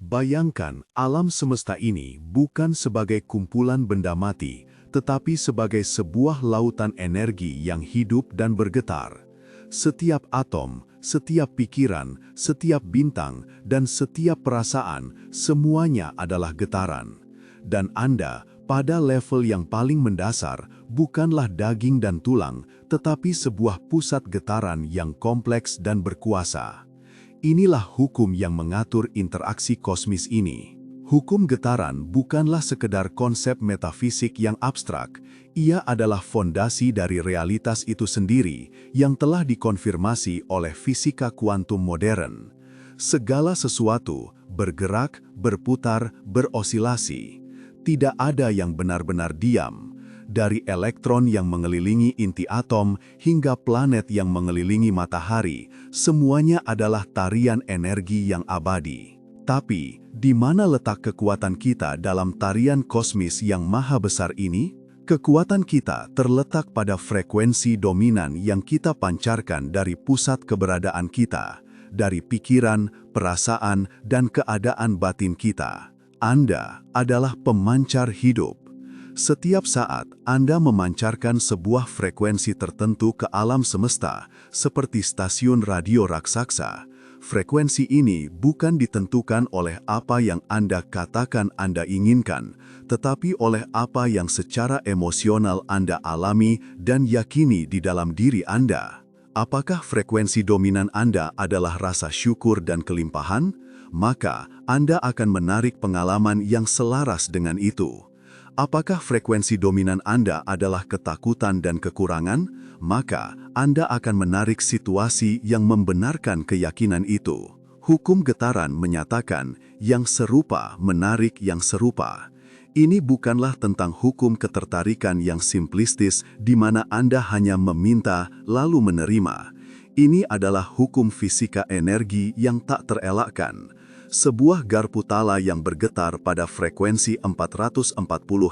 Bayangkan alam semesta ini bukan sebagai kumpulan benda mati, tetapi sebagai sebuah lautan energi yang hidup dan bergetar. Setiap atom, setiap pikiran, setiap bintang, dan setiap perasaan, semuanya adalah getaran. Dan Anda, pada level yang paling mendasar, bukanlah daging dan tulang, tetapi sebuah pusat getaran yang kompleks dan berkuasa. Inilah hukum yang mengatur interaksi kosmis ini. Hukum getaran bukanlah sekedar konsep metafisik yang abstrak, ia adalah fondasi dari realitas itu sendiri yang telah dikonfirmasi oleh fisika kuantum modern. Segala sesuatu bergerak, berputar, berosilasi. Tidak ada yang benar-benar diam. Dari elektron yang mengelilingi inti atom hingga planet yang mengelilingi matahari, semuanya adalah tarian energi yang abadi. Tapi, di mana letak kekuatan kita dalam tarian kosmis yang maha besar ini? Kekuatan kita terletak pada frekuensi dominan yang kita pancarkan dari pusat keberadaan kita, dari pikiran, perasaan, dan keadaan batin kita. Anda adalah pemancar hidup. Setiap saat Anda memancarkan sebuah frekuensi tertentu ke alam semesta, seperti stasiun radio raksasa. Frekuensi ini bukan ditentukan oleh apa yang Anda katakan Anda inginkan, tetapi oleh apa yang secara emosional Anda alami dan yakini di dalam diri Anda. Apakah frekuensi dominan Anda adalah rasa syukur dan kelimpahan? Maka Anda akan menarik pengalaman yang selaras dengan itu. Apakah frekuensi dominan Anda adalah ketakutan dan kekurangan? Maka Anda akan menarik situasi yang membenarkan keyakinan itu. Hukum getaran menyatakan yang serupa menarik yang serupa. Ini bukanlah tentang hukum ketertarikan yang simplistis di mana Anda hanya meminta lalu menerima. Ini adalah hukum fisika energi yang tak terelakkan. Sebuah garpu tala yang bergetar pada frekuensi 440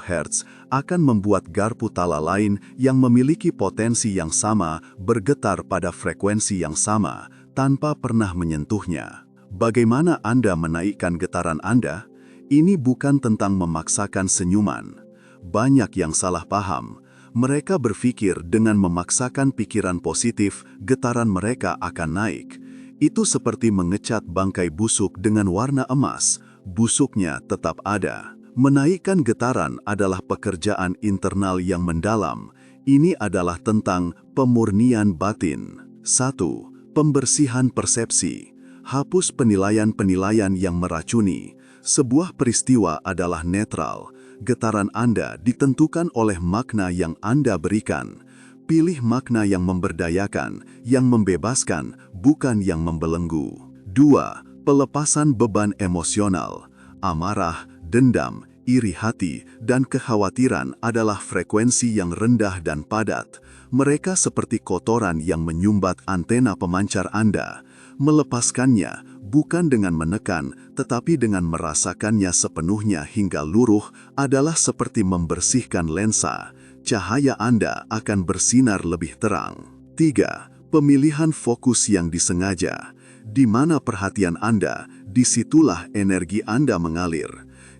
Hz akan membuat garpu tala lain yang memiliki potensi yang sama bergetar pada frekuensi yang sama tanpa pernah menyentuhnya. Bagaimana Anda menaikkan getaran Anda? Ini bukan tentang memaksakan senyuman. Banyak yang salah paham. Mereka berpikir dengan memaksakan pikiran positif, getaran mereka akan naik. Itu seperti mengecat bangkai busuk dengan warna emas, busuknya tetap ada. Menaikkan getaran adalah pekerjaan internal yang mendalam. Ini adalah tentang pemurnian batin. 1. Pembersihan persepsi. Hapus penilaian-penilaian yang meracuni. Sebuah peristiwa adalah netral. Getaran Anda ditentukan oleh makna yang Anda berikan. Pilih makna yang memberdayakan, yang membebaskan, bukan yang membelenggu. 2. Pelepasan beban emosional. Amarah, dendam, iri hati, dan kekhawatiran adalah frekuensi yang rendah dan padat. Mereka seperti kotoran yang menyumbat antena pemancar Anda. Melepaskannya bukan dengan menekan, tetapi dengan merasakannya sepenuhnya hingga luruh adalah seperti membersihkan lensa. Cahaya Anda akan bersinar lebih terang. 3. Pemilihan fokus yang disengaja. Di mana perhatian Anda, disitulah energi Anda mengalir.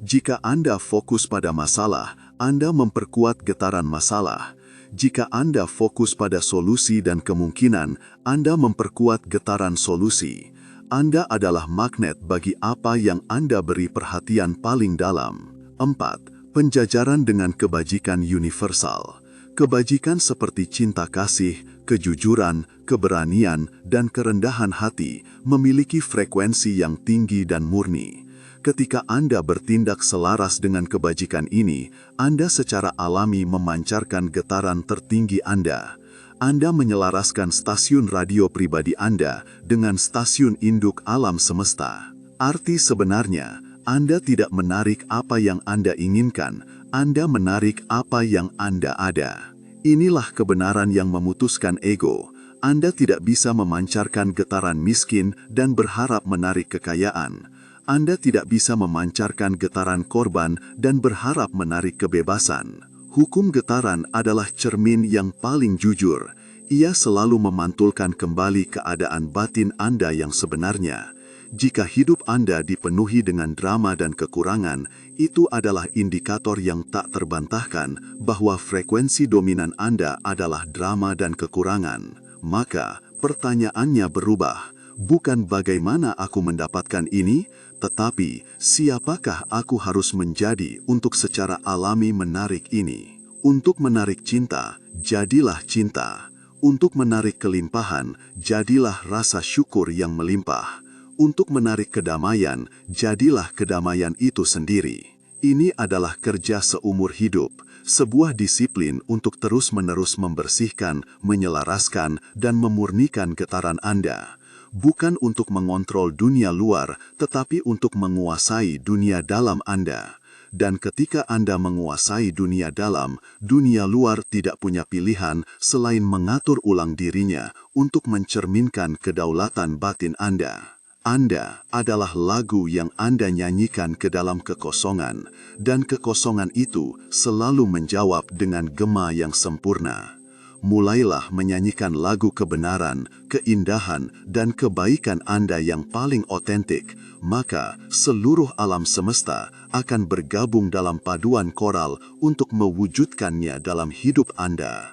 Jika Anda fokus pada masalah, Anda memperkuat getaran masalah. Jika Anda fokus pada solusi dan kemungkinan, Anda memperkuat getaran solusi. Anda adalah magnet bagi apa yang Anda beri perhatian paling dalam. 4. Penjajaran dengan kebajikan universal. Kebajikan seperti cinta kasih, kejujuran, keberanian, dan kerendahan hati memiliki frekuensi yang tinggi dan murni. Ketika Anda bertindak selaras dengan kebajikan ini, Anda secara alami memancarkan getaran tertinggi Anda. Anda menyelaraskan stasiun radio pribadi Anda dengan stasiun induk alam semesta. Arti sebenarnya, Anda tidak menarik apa yang Anda inginkan, Anda menarik apa yang Anda ada. Inilah kebenaran yang memutuskan ego. Anda tidak bisa memancarkan getaran miskin dan berharap menarik kekayaan. Anda tidak bisa memancarkan getaran korban dan berharap menarik kebebasan. Hukum getaran adalah cermin yang paling jujur. Ia selalu memantulkan kembali keadaan batin Anda yang sebenarnya. Jika hidup Anda dipenuhi dengan drama dan kekurangan, itu adalah indikator yang tak terbantahkan bahwa frekuensi dominan Anda adalah drama dan kekurangan. Maka, pertanyaannya berubah. Bukan bagaimana aku mendapatkan ini, tetapi siapakah aku harus menjadi untuk secara alami menarik ini. Untuk menarik cinta, jadilah cinta. Untuk menarik kelimpahan, jadilah rasa syukur yang melimpah. Untuk menarik kedamaian, jadilah kedamaian itu sendiri. Ini adalah kerja seumur hidup, sebuah disiplin untuk terus-menerus membersihkan, menyelaraskan, dan memurnikan getaran Anda. Bukan untuk mengontrol dunia luar, tetapi untuk menguasai dunia dalam Anda. Dan ketika Anda menguasai dunia dalam, dunia luar tidak punya pilihan selain mengatur ulang dirinya untuk mencerminkan kedaulatan batin Anda. Anda adalah lagu yang Anda nyanyikan ke dalam kekosongan, dan kekosongan itu selalu menjawab dengan gema yang sempurna. Mulailah menyanyikan lagu kebenaran, keindahan, dan kebaikan Anda yang paling otentik, maka seluruh alam semesta akan bergabung dalam paduan koral untuk mewujudkannya dalam hidup Anda.